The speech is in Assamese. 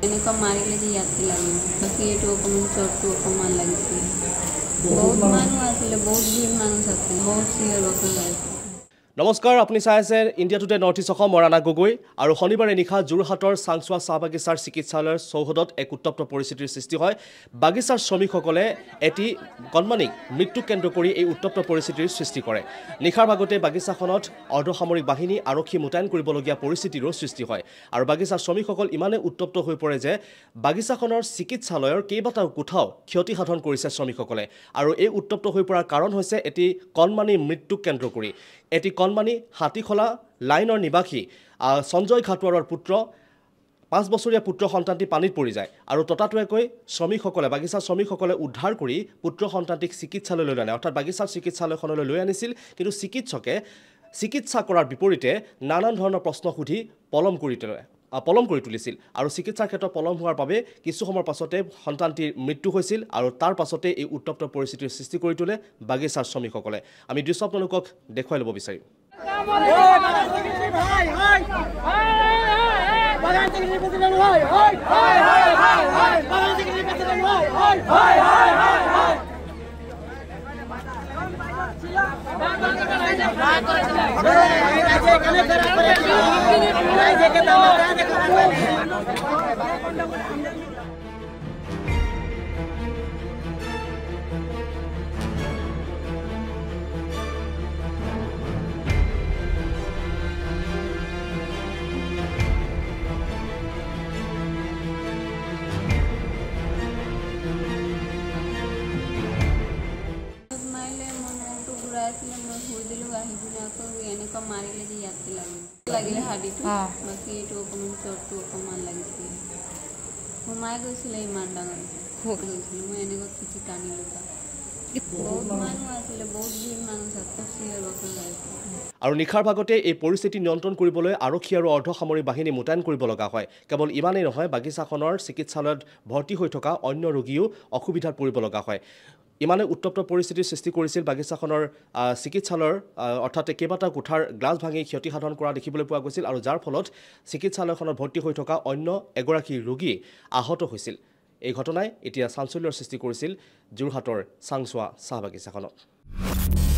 এনেকুৱা মাৰিলে যে ইয়াতে লাগিল বাকী এইটো অকণমান চৰটো অকণমান লাগিছিল বহুত মানুহ আছিলে বহুত ভিৰ মানুহ আছিল বহুত চিঞৰ বাখৰ লাগিছিল নমস্কাৰ আপুনি চাই আছে India Today North East Assam Morana Gogoi আৰু শনিবাৰে নিশা যোৰহাটৰ চাংচোৱা চাহ বাগিচাৰ চিকিৎসালয়ৰ চৌহদত এক উত্তপ্ত পৰিস্থিতিৰ সৃষ্টি হয় বাগিচাৰ শ্ৰমিকসকলে এটি কণমানিক মৃত্যু কেন্দ্ৰ কৰি এই উত্তপ্ত পৰিস্থিতিৰ সৃষ্টি কৰে নিশাৰ ভাগতে বাগিচাখনত অৰ্ধসামৰিক বাহিনী আৰক্ষী মুতায়ন কৰিবলগীয়া পৰিস্থিতিৰো সৃষ্টি হয় আৰু বাগিচাৰ শ্ৰমিকসকল ইমানে উত্তপ্ত হৈ পৰে যে বাগিচাখনৰ চিকিৎসালয়ৰ কেইবাটাও কোঠাও ক্ষতি সাধন কৰিছে শ্ৰমিকসকলে আৰু এই উত্তপ্ত হৈ পৰাৰ কাৰণ হৈছে এটি কণমানি মৃত্যু কেন্দ্ৰ কৰি এটি কণমানি হাতীখলা লাইনৰ নিবাসী সঞ্জয় ঘাটৱাৰৰ পুত্ৰ 5 বছৰীয়া পুত্ৰ সন্তানটি পানীত পৰি যায় আৰু ততাতৈয়াকৈ শ্ৰমিকসকলে বাগিচাৰ শ্ৰমিকসকলে উদ্ধাৰ কৰি পুত্ৰ সন্তানটিক চিকিৎসালয়লৈ লৈ আনে অৰ্থাৎ বাগিচাৰ চিকিৎসালয়খনলৈ লৈ আনিছিল কিন্তু চিকিৎসকে চিকিৎসা কৰাৰ বিপৰীতে নানান ধৰণৰ প্ৰশ্ন সুধি পলম কৰি তুলিছিল আৰু চিকিৎসাৰ ক্ষেত্ৰত পলম হোৱাৰ বাবে কিছু সময়ৰ পাছতে সন্তানটিৰ মৃত্যু হৈছিল আৰু তাৰ পাছতে এই উত্তপ্ত পৰিস্থিতিৰ সৃষ্টি কৰি তোলে বাগিচাৰ শ্ৰমিকসকলে আমি দৃশ্য আপোনালোকক দেখুৱাই ল'ব বিচাৰিম এনেকুৱা মাৰিলে যে ইয়াতে লাগিলে হাড়িটো বাকী এইটো অকণমান চৰটো অকণমান লাগিছিল সোমাই গৈছিলে ইমান ডাঙৰ গৈছিলে মই এনেকুৱা খিচি টানিলোঁ বহুত মানুহ আছিলে বহুত ভিৰ মানুহ চিঞৰ বাখৰ লাগিছিল আৰু নিশাৰ ভাগতে এই পৰিস্থিতি নিয়ন্ত্ৰণ কৰিবলৈ আৰক্ষী আৰু অৰ্ধসামৰিক বাহিনী মুতায়ন কৰিব লগা হয় কেৱল ইমানেই নহয় বাগিচাখনৰ চিকিৎসালয়ত ভৰ্তি হৈ থকা অন্য ৰোগীও অসুবিধাত পৰিব লগা হয় ইমানে উত্তপ্ত পৰিস্থিতিৰ সৃষ্টি কৰিছিল বাগিচাখনৰ চিকিৎসালয়ৰ অৰ্থাৎ কেইবাটাও কোঠাৰ গ্লাছ ভাঙি ক্ষতি সাধন কৰা দেখিবলৈ পোৱা গৈছিল আৰু যাৰ ফলত চিকিৎসালয়খনত ভৰ্তি হৈ থকা অন্য এগৰাকী ৰোগী আহত হৈছিল এই ঘটনাই এতিয়া চাঞ্চল্যৰ সৃষ্টি কৰিছিল যোৰহাটৰ চাংচোৱা চাহ বাগিচাখনত